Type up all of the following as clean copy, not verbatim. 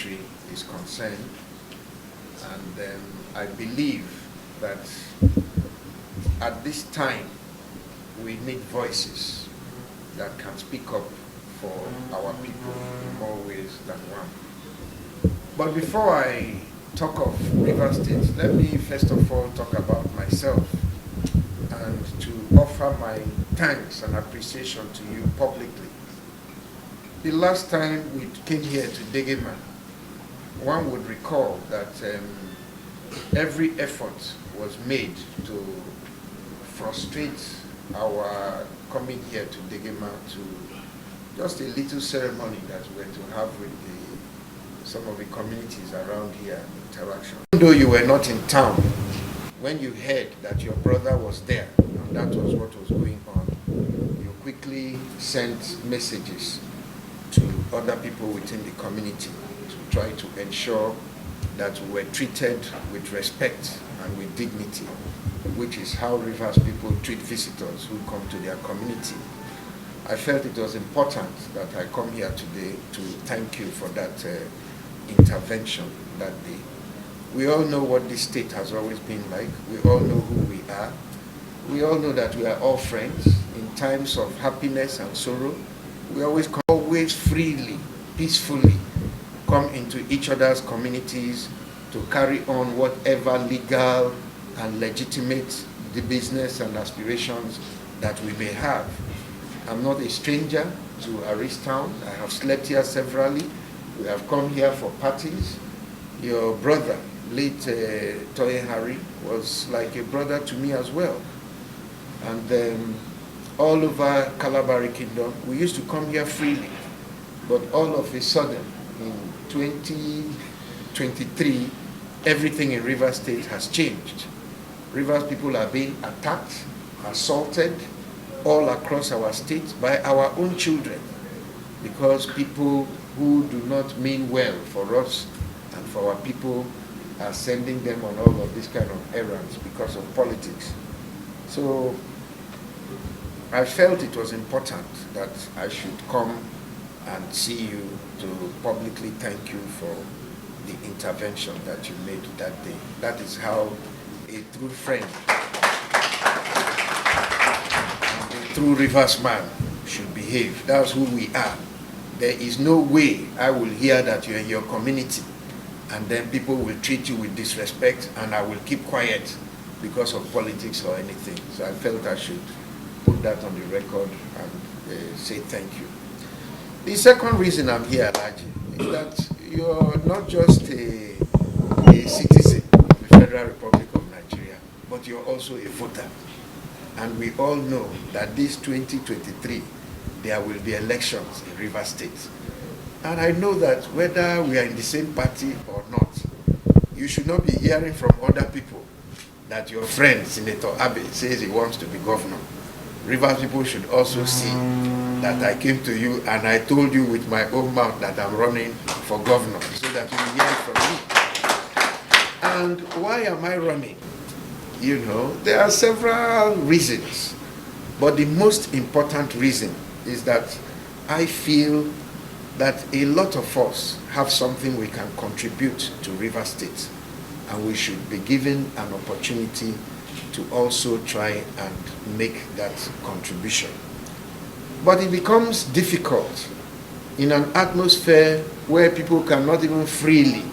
country is concerned. And I believe that at this time, we need voices that can speak up for our people in more ways than one. But before I talk of River State, let me first of all talk about myself and to offer my thanks and appreciation to you publicly. The last time we came here to Degema, one would recall that every effort was made to frustrate our coming here to Degema to just a little ceremony that we were to have with some of the communities around here, interaction. Even though you were not in town, when you heard that your brother was there, and that was what was going on, you quickly sent messages to other people within the community to try to ensure that we were treated with respect and with dignity, which is how Rivers people treat visitors who come to their community. I felt it was important that I come here today to thank you for that intervention that day. We all know what this state has always been like. We all know who we are. We all know that we are all friends. In times of happiness and sorrow, we always freely, peacefully come into each other's communities to carry on whatever legal and legitimate the business and aspirations that we may have. I'm not a stranger to Aristown. I have slept here severally. We have come here for parties. Your brother, late Toye Harry, was like a brother to me as well. And all over Kalabari Kingdom, we used to come here freely. But all of a sudden, in 2023, everything in Rivers State has changed. Rivers people are being attacked, assaulted all across our state by our own children, because people who do not mean well for us and for our people are sending them on all of these kind of errands because of politics. So I felt it was important that I should come and see you to publicly thank you for the intervention that you made that day. That is how a true friend, a true Rivers man should behave. That's who we are. There is no way I will hear that you're in your community and then people will treat you with disrespect and I will keep quiet because of politics or anything. So I felt I should put that on the record and say thank you. The second reason I'm here, Alaji, is that you're not just a citizen of the Federal Republic of Nigeria, but you're also a voter. And we all know that this 2023, there will be elections in Rivers State. And I know that whether we are in the same party or not, you should not be hearing from other people that your friend, Senator Abe, says he wants to be governor. Rivers people should also see that I came to you and I told you with my own mouth that I'm running for governor, so that you will hear it from me. And why am I running? You know, there are several reasons, but the most important reason is that I feel that a lot of us have something we can contribute to Rivers State, and we should be given an opportunity to also try and make that contribution. But it becomes difficult in an atmosphere where people cannot even freely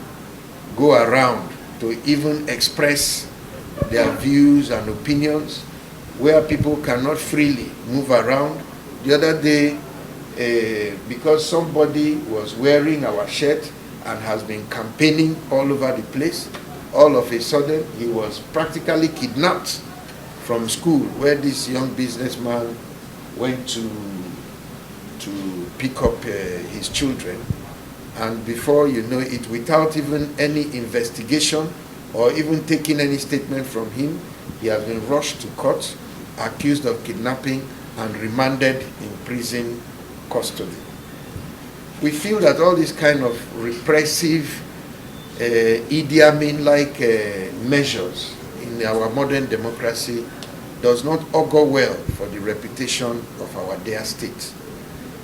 go around to even express their views and opinions, where people cannot freely move around. The other day, because somebody was wearing our shirt and has been campaigning all over the place, all of a sudden he was practically kidnapped from school where this young businessman went to pick up his children, and before you know it, without even any investigation or even taking any statement from him, he has been rushed to court, accused of kidnapping and remanded in prison custody. We feel that all these kind of repressive Idi Amin-like measures in our modern democracy does not augur well for the reputation of our dear state.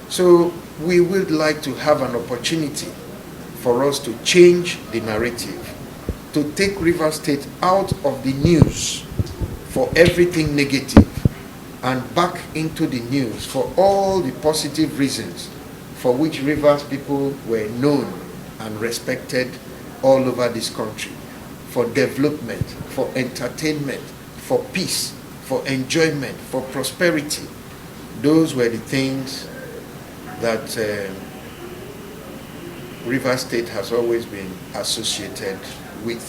So we would like to have an opportunity for us to change the narrative, to take Rivers State out of the news for everything negative and back into the news for all the positive reasons for which Rivers people were known and respected all over this country, for development, for entertainment, for peace, for enjoyment, for prosperity. Those were the things that Rivers State has always been associated with.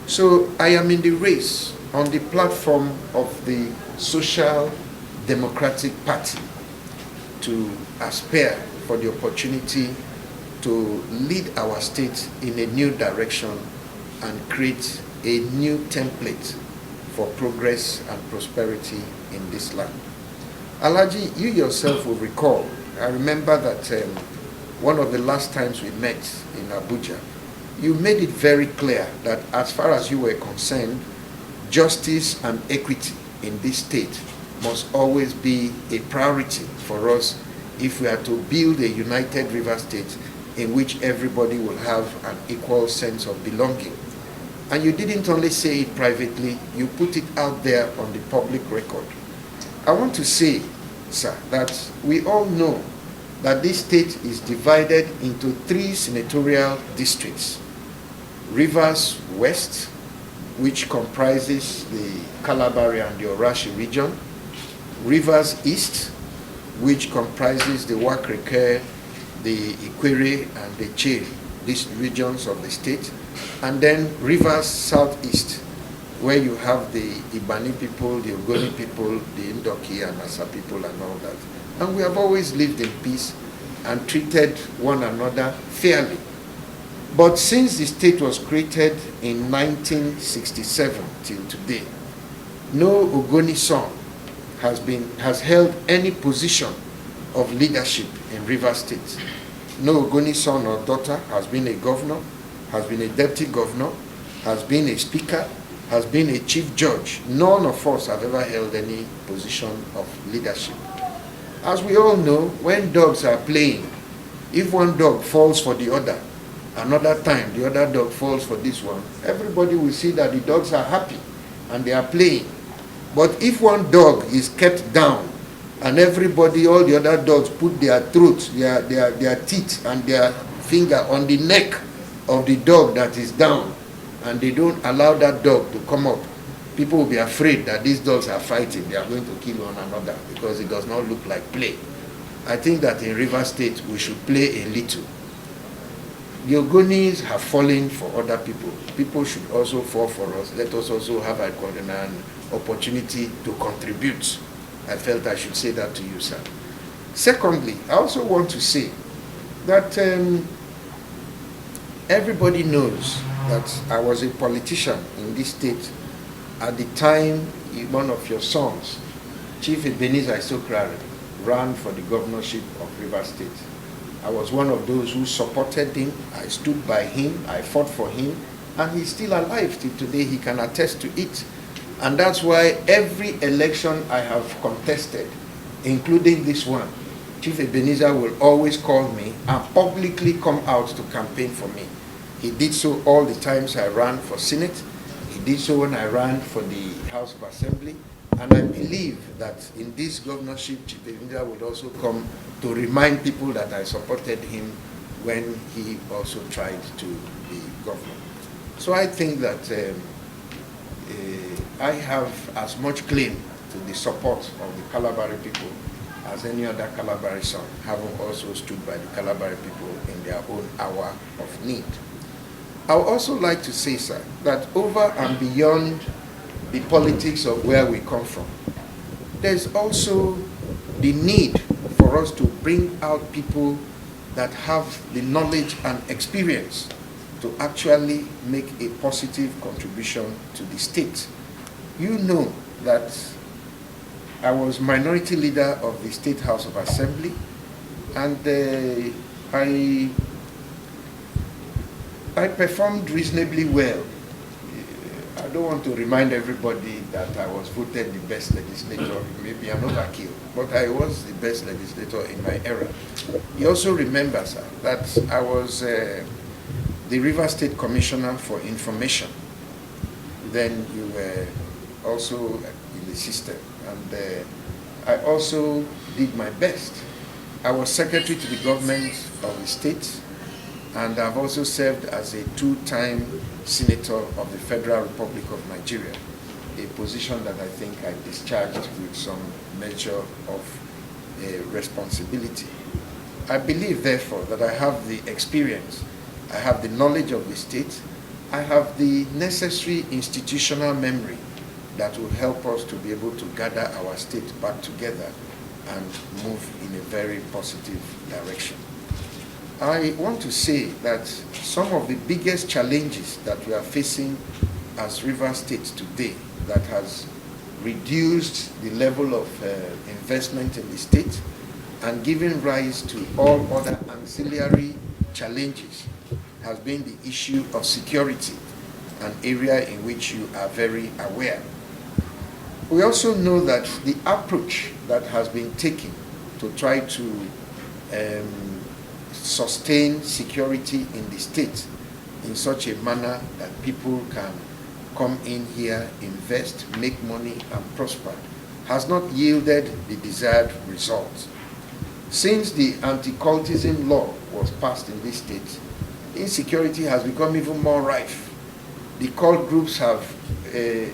So I am in the race on the platform of the Social Democratic Party to aspire for the opportunity to lead our state in a new direction and create a new template for progress and prosperity in this land. Alhaji, you yourself will recall, I remember that one of the last times we met in Abuja, you made it very clear that as far as you were concerned, justice and equity in this state must always be a priority for us if we are to build a united River State in which everybody will have an equal sense of belonging. And you didn't only say it privately, you put it out there on the public record. I want to say, sir, that we all know that this state is divided into 3 senatorial districts. Rivers West, which comprises the Kalabari and the Orashi region. Rivers East, which comprises the Wakreke, the Ikwere, and the Che, these regions of the state. And then Rivers Southeast, where you have the Ibani people, the Ogoni people, the Indoki and Asa people and all that. And we have always lived in peace and treated one another fairly. But since the state was created in 1967 till today, no Ogoni son has held any position of leadership in Rivers State. No Ogoni son or daughter has been a governor, has been a deputy governor, has been a speaker, has been a chief judge. None of us have ever held any position of leadership. As we all know, when dogs are playing, if one dog falls for the other, another time the other dog falls for this one, everybody will see that the dogs are happy and they are playing. But if one dog is kept down and everybody, all the other dogs put their throat, their teeth and their finger on the neck of the dog that is down, and they don't allow that dog to come up, people will be afraid that these dogs are fighting, they are going to kill one another because it does not look like play. I think that in Rivers State we should play a little. The Ogonis have fallen for other people. People should also fall for us. Let us also have an opportunity to contribute. I felt I should say that to you, sir. Secondly, I also want to say that everybody knows that I was a politician in this state at the time one of your sons, Chief Ebenezer Isokrari, ran for the governorship of Rivers State. I was one of those who supported him. I stood by him. I fought for him. And he's still alive till today. He can attest to it. And that's why every election I have contested, including this one, Chief Ebenezer will always call me and publicly come out to campaign for me. He did so all the times I ran for Senate. He did so when I ran for the House of Assembly. And I believe that in this governorship, Chief Ebenezer would also come to remind people that I supported him when he also tried to be governor. So I think that I have as much claim to the support of the Kalabari people as any other Kalabari son, having also stood by the Kalabari people in their own hour of need. I would also like to say, sir, that over and beyond the politics of where we come from, there's also the need for us to bring out people that have the knowledge and experience to actually make a positive contribution to the state. You know that I was minority leader of the State House of Assembly, and I performed reasonably well. I don't want to remind everybody that I was voted the best legislator. Maybe I'm overkill, but I was the best legislator in my era. You also remember, sir, that I was the River State Commissioner for Information. Then you were also in the system, and I also did my best. I was secretary to the government of the state, and I've also served as a two-time senator of the Federal Republic of Nigeria, a position that I think I discharged with some measure of responsibility. I believe, therefore, that I have the experience, I have the knowledge of the state, I have the necessary institutional memory that will help us to be able to gather our state back together and move in a very positive direction. I want to say that some of the biggest challenges that we are facing as River State today that has reduced the level of investment in the state and given rise to all other ancillary challenges has been the issue of security, an area in which you are very aware. We also know that the approach that has been taken to try to sustain security in the state in such a manner that people can come in here, invest, make money, and prosper has not yielded the desired results. Since the anti-cultism law was passed in this state, insecurity has become even more rife. The cult groups have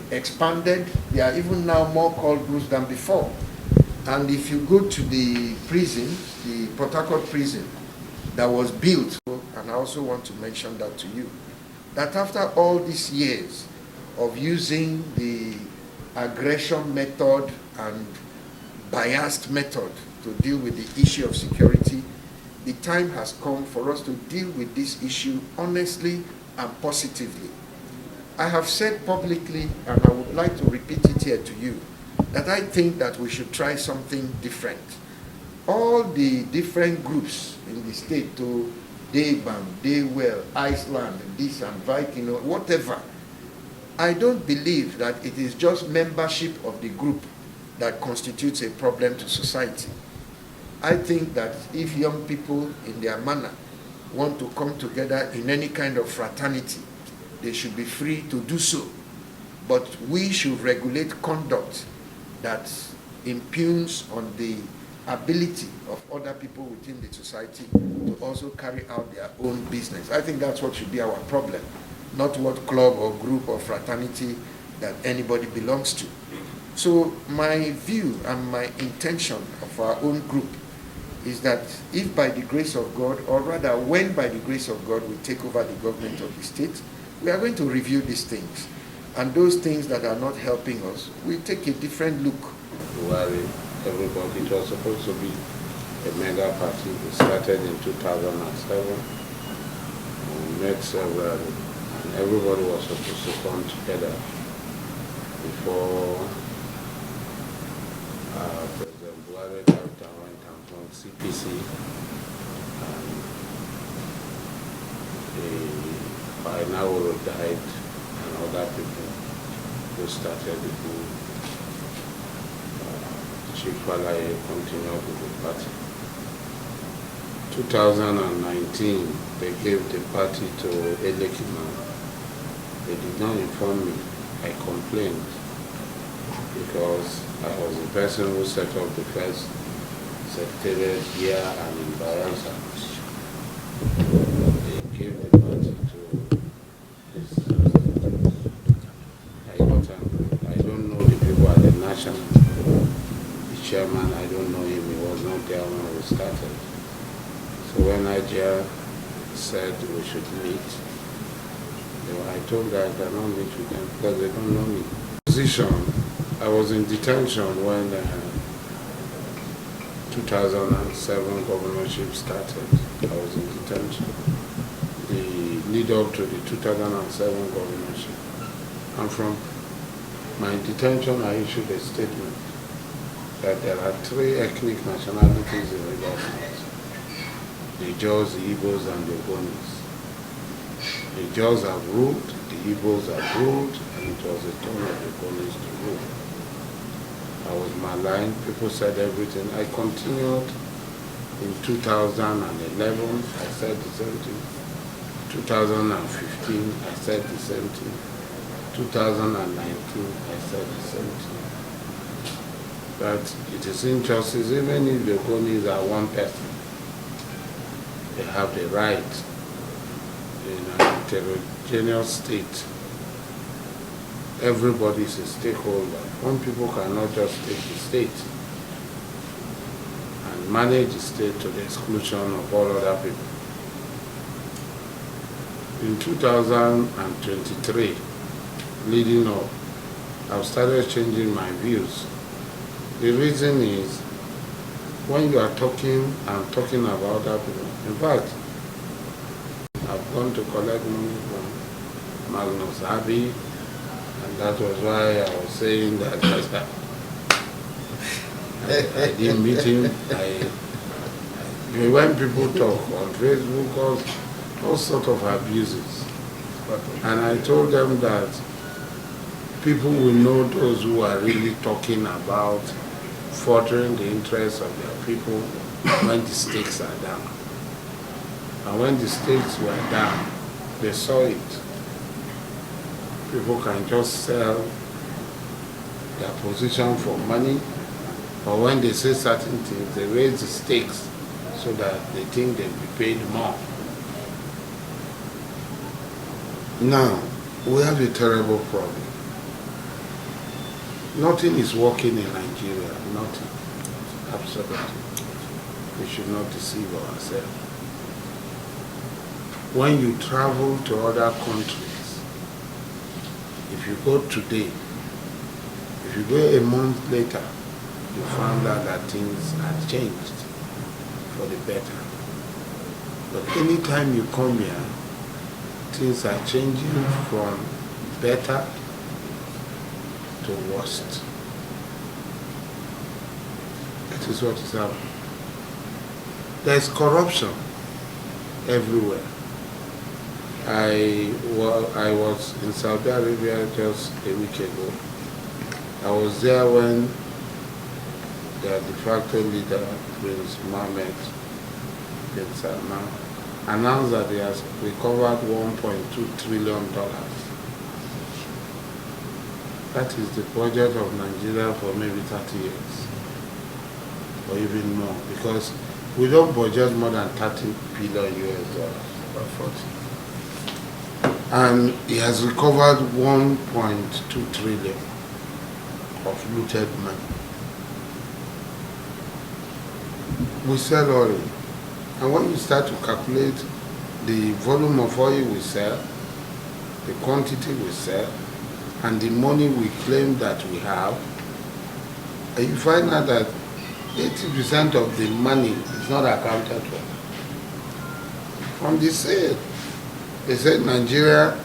expanded. There are even now more cult groups than before. And if you go to the prison, the Port Harcourt prison that was built, and I also want to mention that to you, that after all these years of using the aggression method and biased method to deal with the issue of security, the time has come for us to deal with this issue honestly and positively. I have said publicly, and I would like to repeat it here to you, that I think that we should try something different. All the different groups in the state, to Daybam, Daywell, Iceland, this and Wike, whatever, I don't believe that it is just membership of the group that constitutes a problem to society. I think that if young people in their manner want to come together in any kind of fraternity, they should be free to do so. But we should regulate conduct that impugns on the ability of other people within the society to also carry out their own business. I think that's what should be our problem, not what club or group or fraternity that anybody belongs to. So my view and my intention of our own group is that if by the grace of God, or rather when by the grace of God we take over the government of the state, we are going to review these things. And those things that are not helping us, we take a different look. Worry everybody, it was supposed to be a mega party. We started in 2007. We met several, and everybody was supposed to come together before President Buhari went and from CPC, and by now we died, and other people who started the group. Chief Walaye continued with the party. 2019, they gave the party to Elekima. They did not inform me. I complained because I was the person who set up the first secretariat here and in Baransa. They gave the party to this. I got angry. I don't know the people at the national. The chairman, I don't know him. He was not there when we started. So when Nigeria said we should meet, I told them I cannot meet with them because they don't know me. Position, I was in detention when 2007 governorship started. I was in detention. The lead up to the 2007 governorship. And from my detention, I issued a statement that there are 3 ethnic nationalities in River State: the Jaws, the Igbos, and the Ogbonis. The Jaws have ruled, the Igbos have ruled, and it was the turn of the Ogbonis to rule. I was maligned, people said everything. I continued in 2011, I said the same thing. 2015, I said the same thing. 2019, I said the same thing. That it is injustice, even if the Ogonis are one person, they have the right in a heterogeneous state. Everybody is a stakeholder. One people cannot just take the state and manage the state to the exclusion of all other people. In 2023, leading up, I've started changing my views. The reason is, when you are talking, I'm talking about other people. In fact, I've gone to collect money from Magnus Abbey, and that was why I was saying that I didn't meet him. When people talk on Facebook, all sorts of abuses. And I told them that people will know those who are really talking about furthering the interests of their people when the stakes are down. And when the stakes were down, they saw it. People can just sell their position for money, but when they say certain things, they raise the stakes so that they think they'll be paid more. Now, we have a terrible problem. Nothing is working in Nigeria, nothing. Absolutely. We should not deceive ourselves. When you travel to other countries, if you go today, if you go a month later, you find out that things have changed for the better. But anytime you come here, things are changing from better to worst. That is what is happening. There is corruption everywhere. I was in Saudi Arabia just a week ago. I was there when the de facto leader, Prince Mohammed bin Salman, announced that he has recovered $1.2 trillion. That is the budget of Nigeria for maybe 30 years, or even more, because we don't budget more than $30 billion or 40. And he has recovered 1.2 trillion of looted money. We sell oil, and when you start to calculate the volume of oil we sell, the quantity we sell, and the money we claim that we have, and you find out that 80% of the money is not accounted for from the sale. They said Nigeria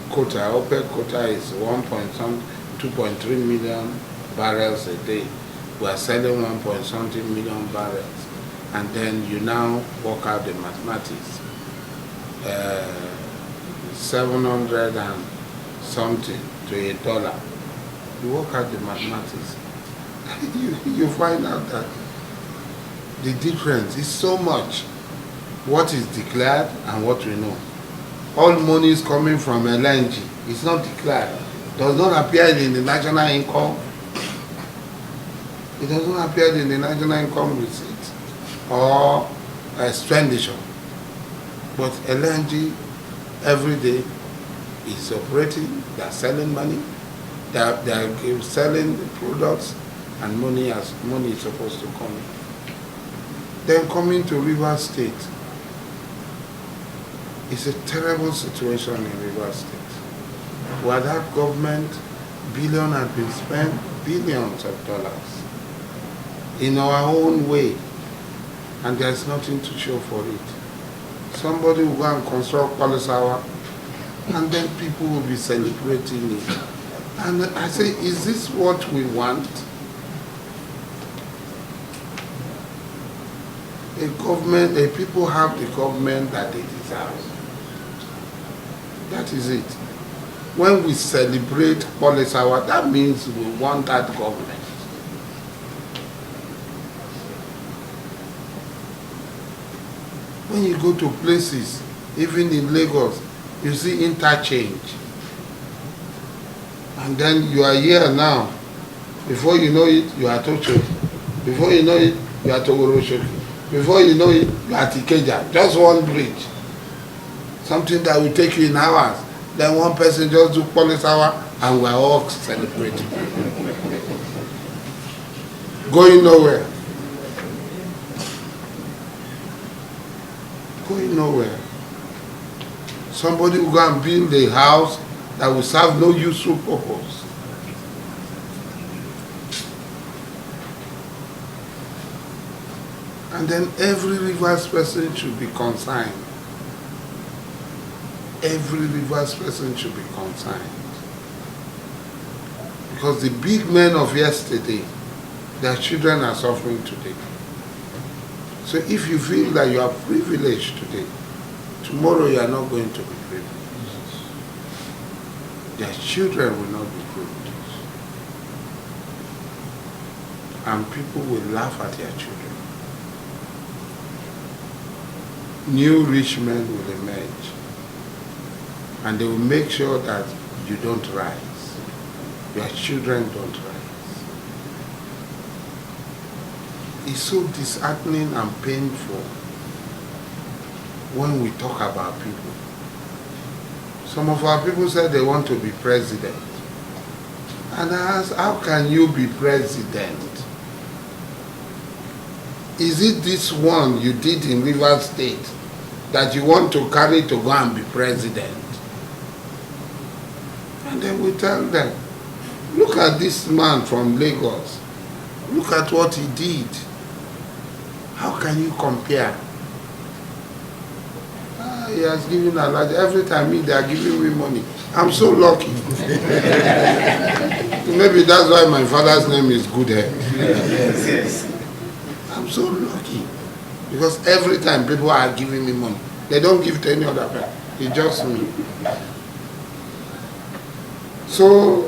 quota, OPEC quota is 2.3 million barrels a day. We are selling 1.something million barrels. And then you now work out the mathematics. 700 and something to $1. You work out the mathematics. you find out that the difference is so much. What is declared and what we know. All money is coming from LNG. It's not declared. Does not appear in the national income. It does not appear in the national income receipt or expenditure. But LNG every day is operating. They are selling money. They are selling products, and money is supposed to come in. Then coming to Rivers State. It's a terrible situation in Rivers State, where that government billion had been spent, billions of dollars, in our own way, and there's nothing to show for it. Somebody will go and construct Polisawa, and then people will be celebrating it. And I say, is this what we want? A people have the government that they deserve. That is it. When we celebrate Polisawa, that means we want that government. When you go to places, even in Lagos, you see interchange. And then you are here now. Before you know it, you are Tocho. Before you know it, you are Togoroshoki. Before you know it, you are Tikeja. Just one bridge. Something that will take you in hours. Then one person just do police hour and we are all celebrating. Going nowhere. Going nowhere. Somebody will go and build a house that will serve no useful purpose. And then every Rivers person should be consigned. Every Rivers person should be consigned. Because the big men of yesterday, their children are suffering today. So if you feel that you are privileged today, tomorrow you are not going to be privileged. Their children will not be privileged. And people will laugh at their children. New rich men will emerge. And they will make sure that you don't rise. Your children don't rise. It's so disheartening and painful when we talk about people. Some of our people said they want to be president. And I asked, how can you be president? Is it this one you did in Rivers State that you want to carry to go and be president? And then we tell them, look at this man from Lagos. Look at what he did. How can you compare? He has given a lot. Every time they are giving me money. I'm so lucky. Maybe that's why my father's name is Goodhead. Yes. I'm so lucky. Because every time people are giving me money, they don't give to any other person. It's just me. So,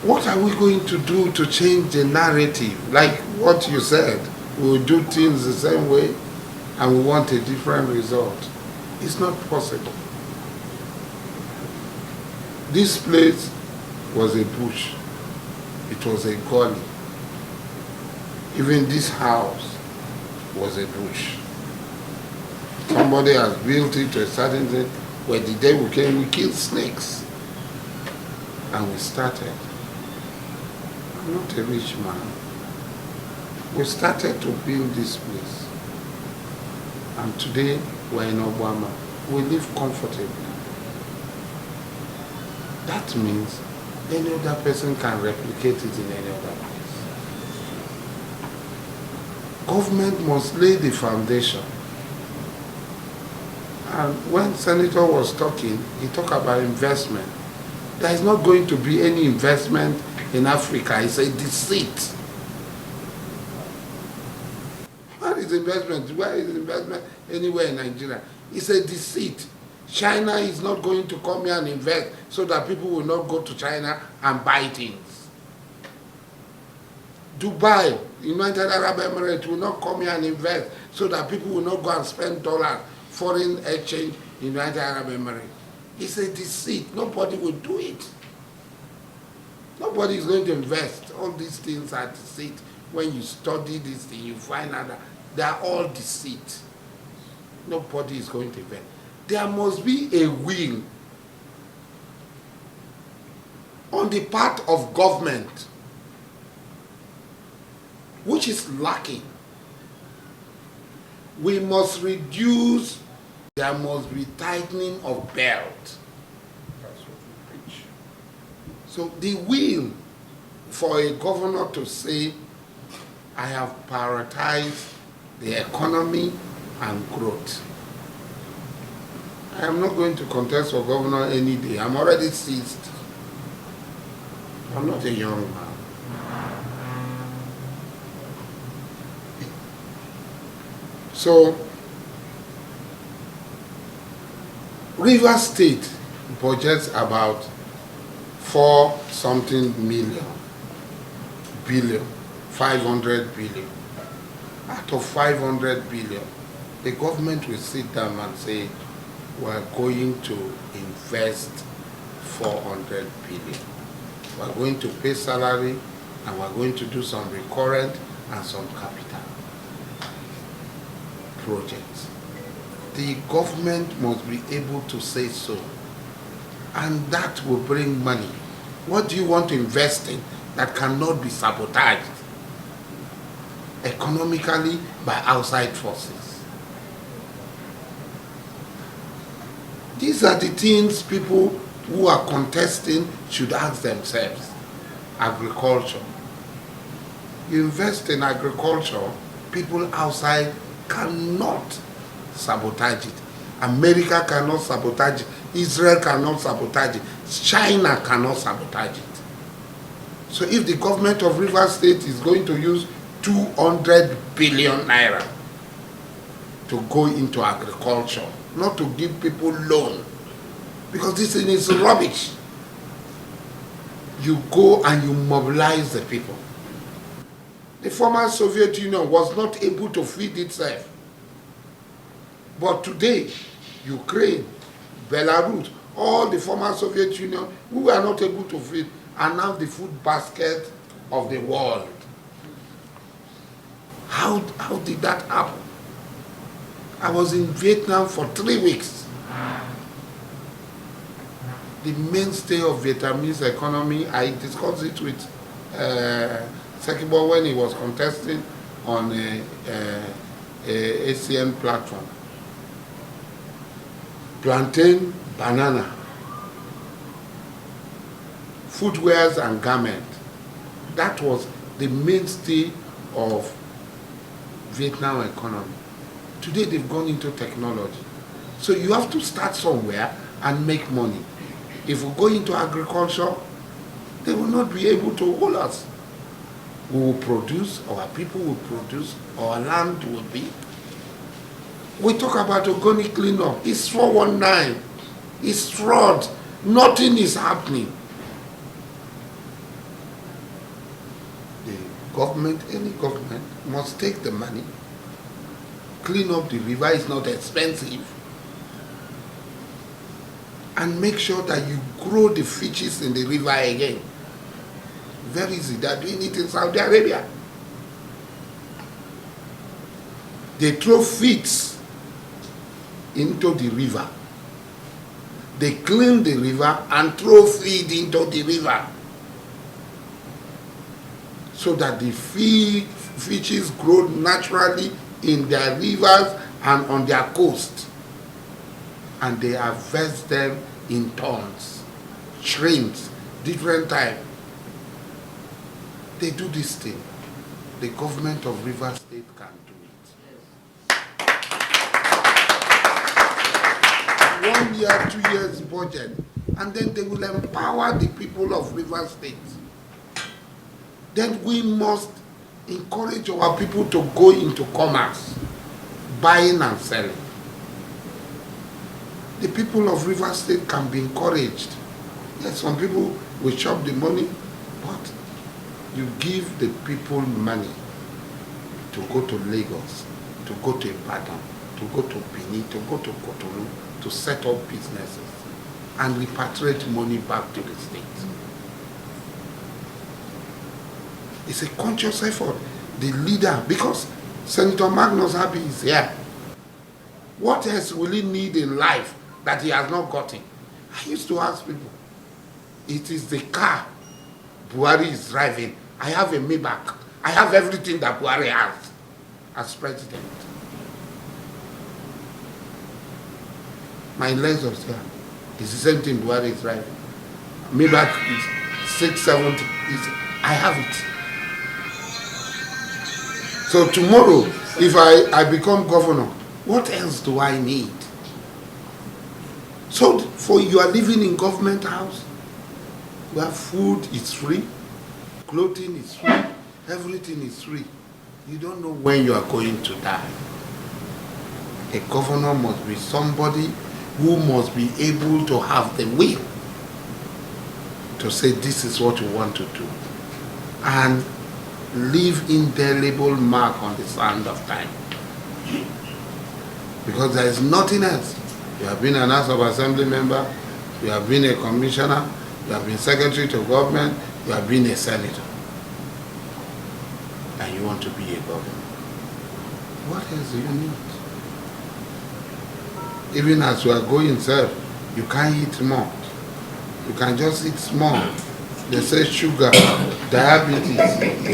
what are we going to do to change the narrative? Like what you said, we will do things the same way and we want a different result. It's not possible. This place was a bush. It was a gully. Even this house was a bush. Somebody has built it to a certain thing where the day we came, we killed snakes. And we started. I'm not a rich man. We started to build this place. And today, we're in Obama. We live comfortably. That means any other person can replicate it in any other place. Government must lay the foundation. And when Senator was talking, he talked about investment. There is not going to be any investment in Africa. It's a deceit. Where is investment? Where is investment anywhere in Nigeria? It's a deceit. China is not going to come here and invest so that people will not go to China and buy things. Dubai, United Arab Emirates will not come here and invest so that people will not go and spend dollars, foreign exchange in United Arab Emirates. It's a deceit. Nobody will do it. Nobody is going to invest. All these things are deceit. When you study this thing, you find out that they are all deceit. Nobody is going to invest. There must be a will on the part of government, which is lacking. We must reduce. There must be tightening of belt. That's what we preach. So the will for a governor to say, I have prioritized the economy and growth. I am not going to contest for governor any day. I'm already seized. I'm not a young man. So, Rivers State budgets about 4-something billion, 500 billion. Out of 500 billion, the government will sit down and say, we're going to invest 400 billion. We're going to pay salary, and we're going to do some recurrent and some capital projects. The government must be able to say so, and that will bring money. What do you want to invest in that cannot be sabotaged economically by outside forces? These are the things people who are contesting should ask themselves. Agriculture. You invest in agriculture, people outside cannot sabotage it. America cannot sabotage it. Israel cannot sabotage it. China cannot sabotage it. So if the government of Rivers State is going to use 200 billion naira to go into agriculture, not to give people loan, because this thing is rubbish, you go and you mobilize the people. The former Soviet Union was not able to feed itself. But today, Ukraine, Belarus, all the former Soviet Union, who were not able to feed, are now the food basket of the world. How did that happen? I was in Vietnam for 3 weeks. The mainstay of Vietnamese economy, I discussed it with Sekibo when he was contesting on a ACN platform. Plantain, banana, footwears and garment. That was the mainstay of Vietnam economy. Today they've gone into technology. So you have to start somewhere and make money. If we go into agriculture, they will not be able to hold us. We will produce, our people will produce, our land will be. We talk about organic cleanup. It's 419. It's fraud. Nothing is happening. The government, any government, must take the money. Clean up the river. Is not expensive. And make sure that you grow the fishes in the river again. Very easy. They are doing it in Saudi Arabia. They throw feeds into the river. They clean the river and throw feed into the river, so that the fishes grow naturally in their rivers and on their coast. And they harvest them in tons, shrimps, different types. They do this thing. The government of Rivers State can do it. 1 year, 2 years budget, and then they will empower the people of Rivers State. Then we must encourage our people to go into commerce, buying and selling. The people of Rivers State can be encouraged. Yes, some people will chop the money, but you give the people money to go to Lagos, to go to Ibadan, to go to Benin, to go to Cotonou, to set up businesses and repatriate money back to the state. It's a conscious effort. The leader, because Senator Magnus Abbey is here. What else will he need in life that he has not gotten? I used to ask people, it is the car Buhari is driving. I have a Maybach. I have everything that Buhari has as president. My Lexus here is the same thing Buhari is driving. Maybach is 670. I have it. So tomorrow, if I become governor, what else do I need? So for you are living in government house, where food is free, clothing is free, everything is free. You don't know when you are going to die. A governor must be somebody who must be able to have the will to say this is what you want to do and leave indelible mark on the sand of time. Because there is nothing else. You have been an House of Assembly member, you have been a commissioner, you have been secretary to government, you have been a senator. And you want to be a governor. What else do you need? Even as you are going, sir, you can't eat more. You can just eat small. They say sugar, diabetes,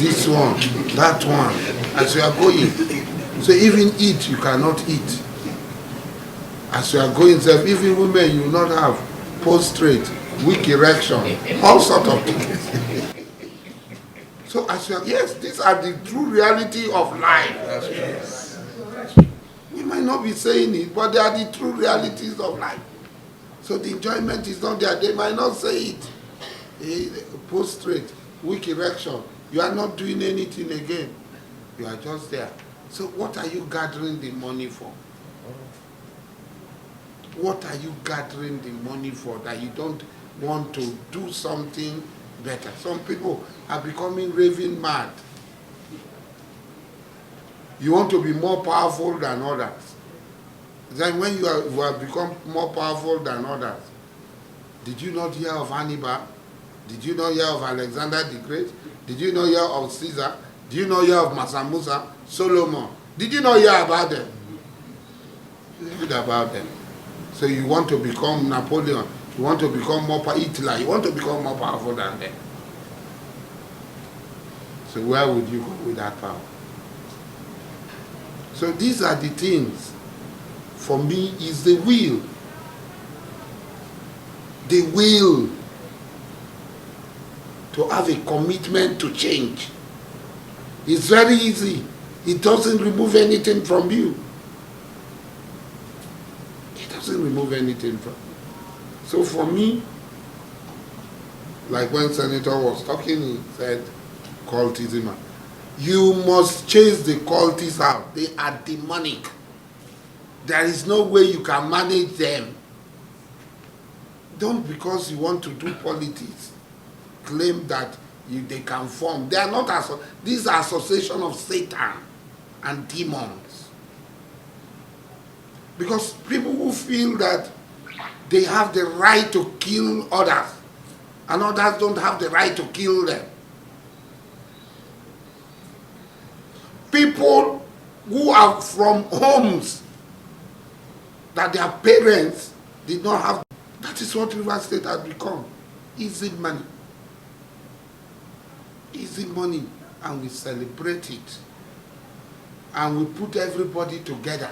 this one, that one, as you are going. So even eat, you cannot eat. As you are going, sir, even women, you will not have prostrate, weak erection, all sorts of things. So as you are, yes, these are the true reality of life. Yes. We might not be saying it, but they are the true realities of life. So the enjoyment is not there. They might not say it. Prostrate, weak erection. You are not doing anything again. You are just there. So what are you gathering the money for? What are you gathering the money for that you don't want to do something better? Some people are becoming raving mad. You want to be more powerful than others. Then when you have become more powerful than others, did you not hear of Hannibal? Did you not hear of Alexander the Great? Did you not hear of Caesar? Did you not hear of Mansa Musa, Solomon? Did you not hear about them? You heard about them. So you want to become Napoleon. You want to become more powerful. Hitler. You want to become more powerful than them. So where would you go with that power? So these are the things. For me, is the will. The will to have a commitment to change. It's very easy. It doesn't remove anything from you. It doesn't remove anything from you. So for me, like when Senator was talking, he said, cultism. You must chase the cultists out. They are demonic. There is no way you can manage them. Don't, because you want to do politics, claim that they can form. They are not, these are association of Satan and demons. Because people who feel that they have the right to kill others, and others don't have the right to kill them. People who are from homes that their parents did not have. That is what River State has become. Easy money. Easy money. And we celebrate it. And we put everybody together.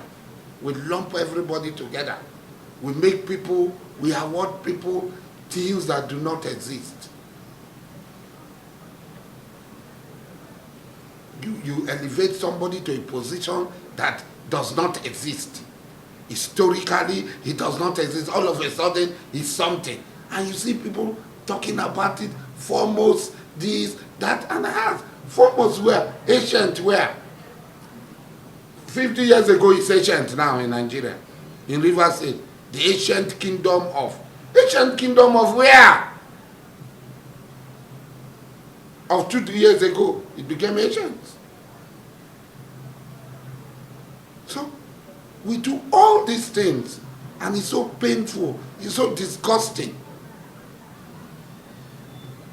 We lump everybody together. We make people, we award people things that do not exist. You elevate somebody to a position that does not exist. Historically, it does not exist. All of a sudden, it's something. And you see people talking about it, foremost, this, that, and that. Foremost where? Ancient where? 50 years ago, it's ancient now in Nigeria. In River State. The ancient kingdom of. Ancient kingdom of where? Of 2 years ago, it became ancient. So, we do all these things, and it's so painful, it's so disgusting.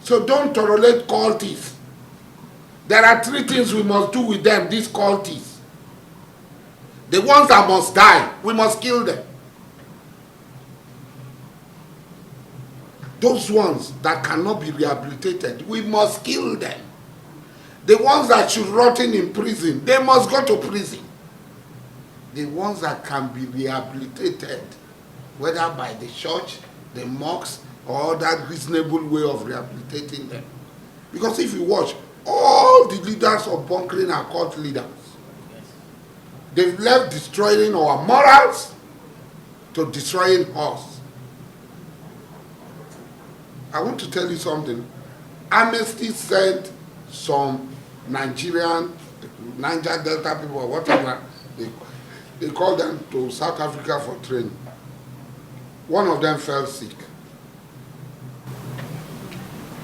So don't tolerate cultists. There are 3 things we must do with them, these cultists. The ones that must die, we must kill them. Those ones that cannot be rehabilitated, we must kill them. The ones that should rot in prison, they must go to prison. The ones that can be rehabilitated, whether by the church, the mosques, or that reasonable way of rehabilitating them. Because if you watch, all the leaders of bunkering are cult leaders. They've left destroying our morals to destroying us. I want to tell you something. Amnesty sent some Nigerian, Niger Delta people, or whatever, they called them to South Africa for training. One of them fell sick.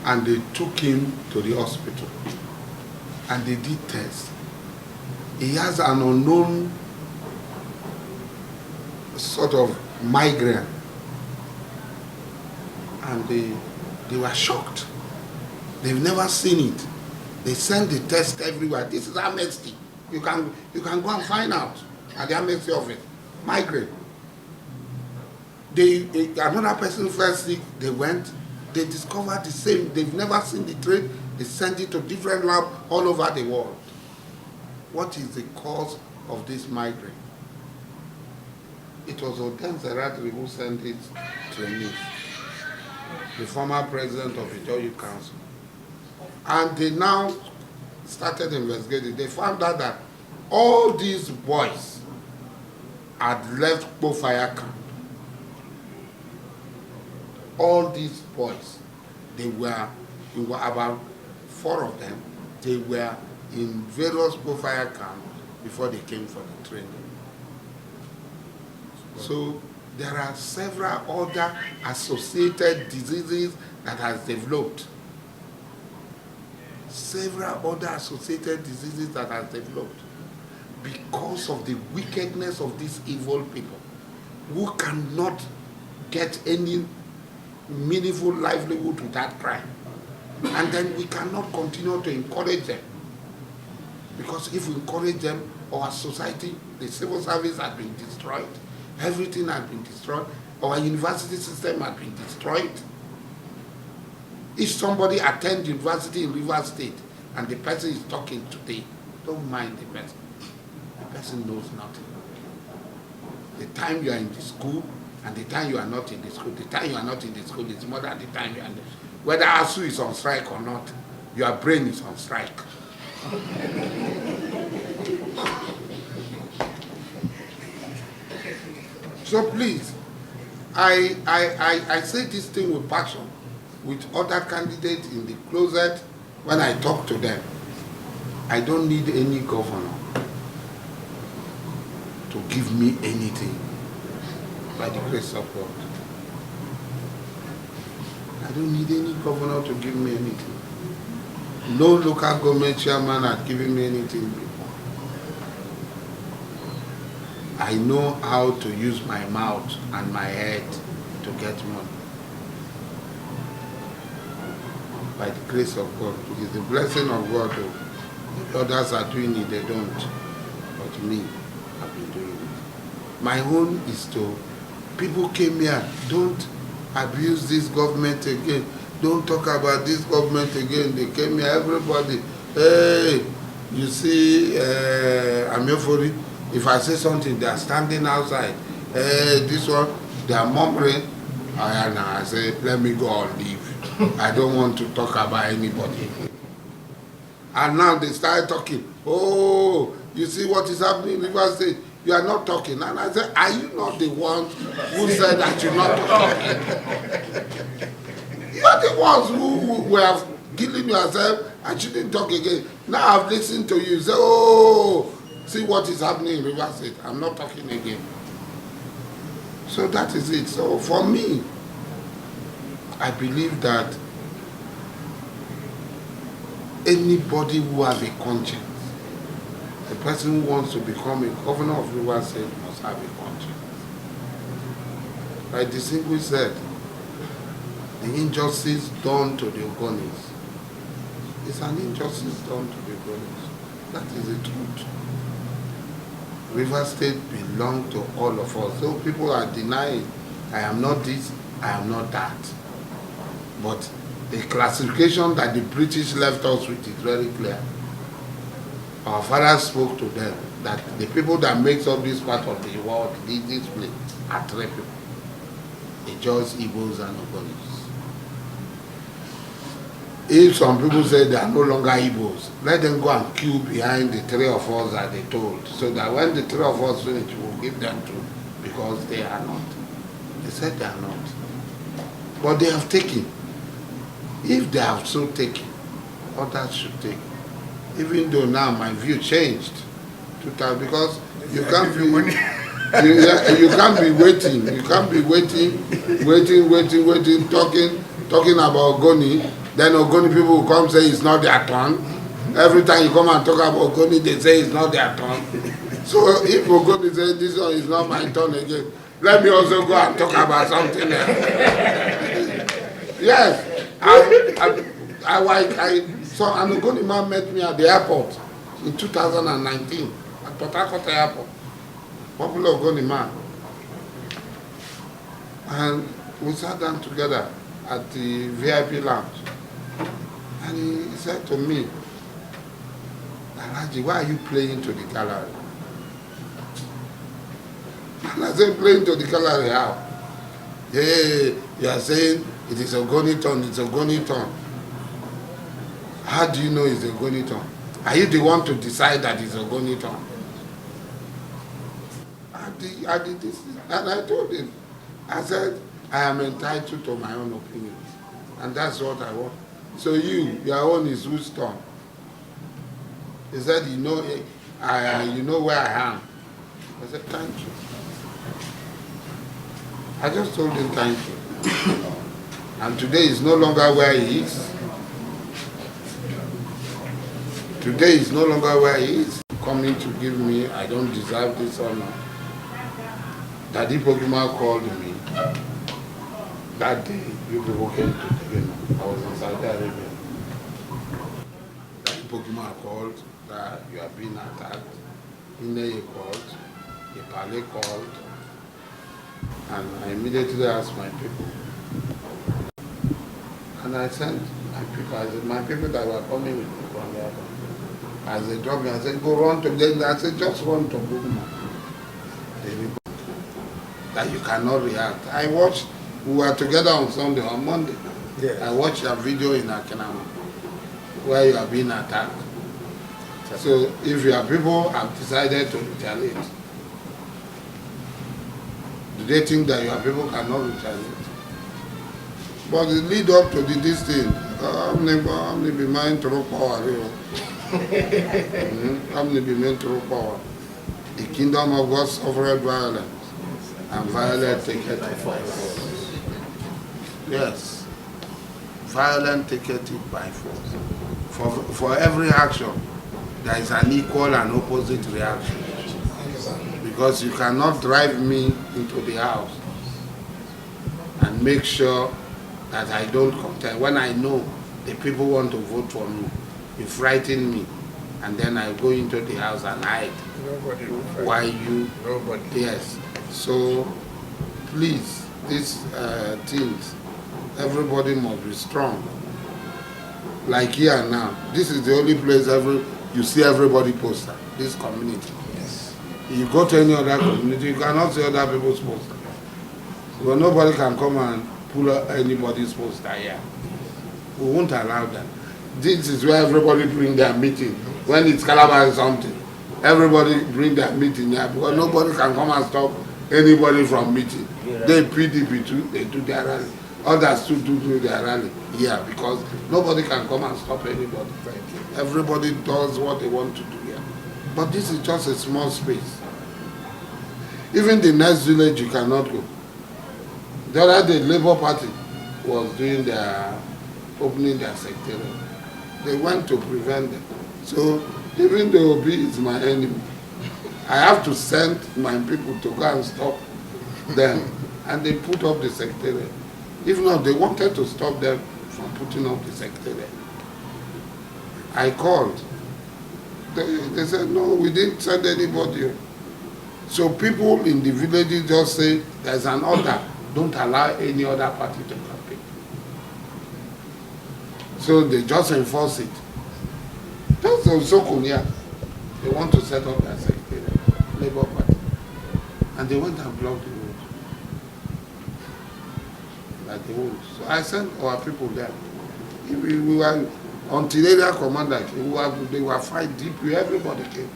And they took him to the hospital. And they did tests. He has an unknown sort of migraine. And they were shocked. They've never seen it. They send the test everywhere. This is amnesty. You can go and find out at the amnesty office. Migraine. Another person fell sick. They went. They discovered the same. They've never seen the trait. They sent it to different labs all over the world. What is the cause of this migraine? It was Oden Zeradri who sent it to me, the former president of the Joyu Council. And they now started investigating. They found out that all these boys had left Kpofire camp. All these boys, they were about 4 of them, they were in various Kpofire camps before they came for the training. So there are several other associated diseases that has developed. Several other associated diseases that has developed because of the wickedness of these evil people who cannot get any meaningful livelihood without crime. And then we cannot continue to encourage them. Because if we encourage them, our society, the civil service has been destroyed. Everything has been destroyed. Our university system has been destroyed. If somebody attends university in River State and the person is talking today, don't mind the person. The person knows nothing. The time you are in the school and the time you are not in the school, the time you are not in the school is more than the time you are in the school. Whether ASU is on strike or not, your brain is on strike. So please, I say this thing with passion, with other candidates in the closet when I talk to them. I don't need any governor to give me anything by the grace of God. I don't need any governor to give me anything. No local government chairman had given me anything before. I know how to use my mouth and my head to get money. By the grace of God. It is the blessing of God. The others are doing it, they don't. But me, I've been doing it. My own is to, people came here, don't abuse this government again. Don't talk about this government again. They came here, everybody. Hey, you see, Amefori, if I say something, they are standing outside. Hey, this one, they are murmuring. I say, let me go and leave. I don't want to talk about anybody. And now they started talking. Oh, you see what is happening in River State? You are not talking. And I said, are you not the ones who said that you're not talking? You are the ones who were killing yourself and shouldn't talk again. Now I've listened to you. You say, oh, see what is happening in River State. I'm not talking again. So that is it. So for me, I believe that anybody who has a conscience, the person who wants to become a governor of River State must have a conscience. Like the single said, the injustice done to the Ogonis is an injustice done to the Ogonis. That is the truth. River State belongs to all of us. So people are denying, I am not this, I am not that. But the classification that the British left us with is very clear. Our fathers spoke to them that the people that makes up this part of the world, this place, are 3 people. The Jaws, Igbos, and Ogonis. If some people say they are no longer Igbos, let them go and queue behind the 3 of us that they told, so that when the 3 of us finish, we'll give them to, because they are not. They said they are not. But they have taken. If they have so taken, others should take. Even though now my view changed, because you can't be you can't be waiting. You can't be waiting, talking about Ogoni. Then Ogoni people will come say it's not their turn. Every time you come and talk about Ogoni, they say it's not their turn. So if Ogoni says this one is not my turn again, let me also go and talk about something else. Yes, so an Ogoni man met me at the airport in 2019 at Port Harcourt Airport. Popular Ogoni man. And we sat down together at the VIP lounge. And he said to me, Alhaji, why are you playing to the gallery? And I said, playing to the gallery how? Yeah, you are saying it is Ogoni turn, it's Ogoni turn. How do you know it's Ogoni turn? Are you the one to decide that it's Ogoni turn? I did this, and I told him, I said, I am entitled to my own opinions, and that's what I want. So your own is whose turn? He said, you know where I am. I said, thank you. I just told him thank you. And today is no longer where he is. Today is no longer where he is. Coming to give me, I don't deserve this honor. Daddy Pokemon called me. That day, you people came to the game. I was in Saudi Arabia. Daddy Pokemon called that you are being attacked. Ine called. Ipale called. And I immediately asked my people. And I sent my people. I said, my people that were coming with me from the airport. As they dropped me, I said, go run to them. I said, just run to Bugma. That you cannot react. I watched, we were together on Sunday, on Monday. Yeah. I watched a video in Akinama where you are being attacked. So if your people have decided to retaliate, do they think that your people cannot retaliate? But the lead up to this thing, I'm going to be mind through power. I'm going to be mind through power. The kingdom of God suffered violence, and violent take it by force. Yes, violent take it by force. For every action, there is an equal and opposite reaction. Because you cannot drive me into the house and make sure that I don't contest. When I know the people want to vote for me, you frighten me, and then I go into the house and hide. Nobody will fight. Why you? Nobody. Yes. So please, these things, everybody must be strong. Like here now, this is the only place you see everybody poster, this community. Yes. You go to any other community, you cannot see other people's poster. But nobody can come and pull out anybody's poster here. We won't allow that. This is where everybody bring their meeting. When it's Calabar or something, everybody bring their meeting here because nobody can come and stop anybody from meeting. They PDP too, they do their rally. Others too do their rally here because nobody can come and stop anybody. Everybody does what they want to do here. But this is just a small space. Even the next village you cannot go. The other day, Labour Party was doing opening their secretariat. They went to prevent them. So even the OB is my enemy. I have to send my people to go and stop them. And they put up the secretariat. If not, they wanted to stop them from putting up the secretariat. I called. They said, no, we didn't send anybody. So people in the villages just say, there's an order. Don't allow any other party to campaign. So they just enforce it. That's also Korea. They want to set up their secretariat, Labour Party. And they went and blocked the road. Like the road. So I sent our people there. We were until area commander came, they were fighting deeply, everybody came.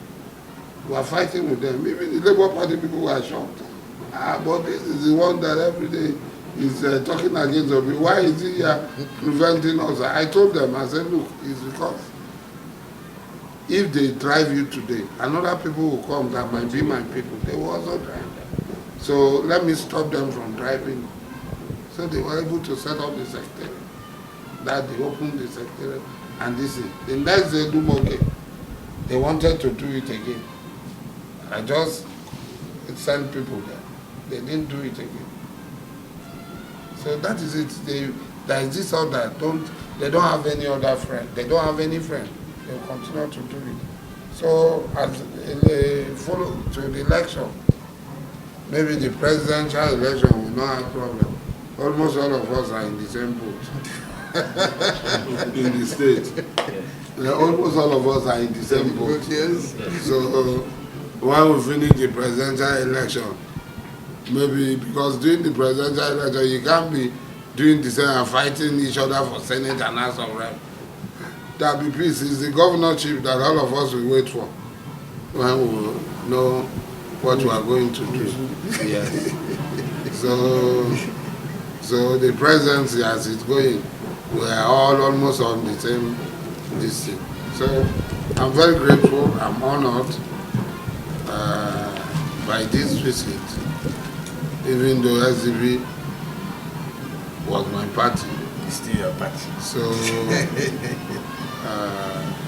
We were fighting with them. Even the Labour Party people were shocked. But this is the one that every day is talking against us. Why is he here preventing us? I told them, I said, look, it's because if they drive you today, another people will come that might be my people. They will also drive them. So let me stop them from driving. So they were able to set up the secretariat. That they opened the secretariat. And this is the next day, they wanted to do it again. I just sent people there. They didn't do it again. So that is it. There is this other. They don't have any other friend. They don't have any friend. They will continue to do it. So as a follow to the election, maybe the presidential election will not have problem. Almost all of us are in the same boat in the state. Almost all of us are in the same boat. Yes. So when we finish the presidential election, maybe because during the presidential election you can't be doing the same and fighting each other for Senate and House of Rep. There will be peace. It's the governorship that all of us will wait for when we know what we are going to do. Yes. So the presidency as it's going, we are all almost on the same distance. So I'm very grateful. I'm honored by this visit, even though SDP was my party. It's still your party. So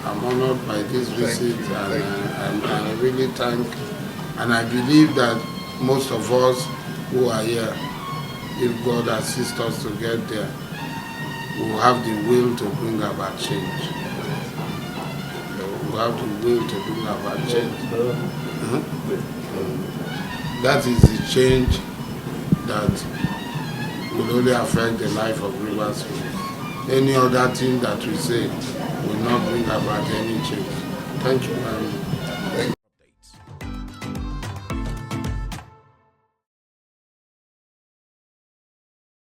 I'm honored by this visit, and I really thank, and I believe that most of us who are here, if God assists us to get there, we will have the will to bring about change. We have the will to bring about change. That is the change that will only affect the life of Rivers State. Any other thing that we say will not bring about any change. Thank you very much.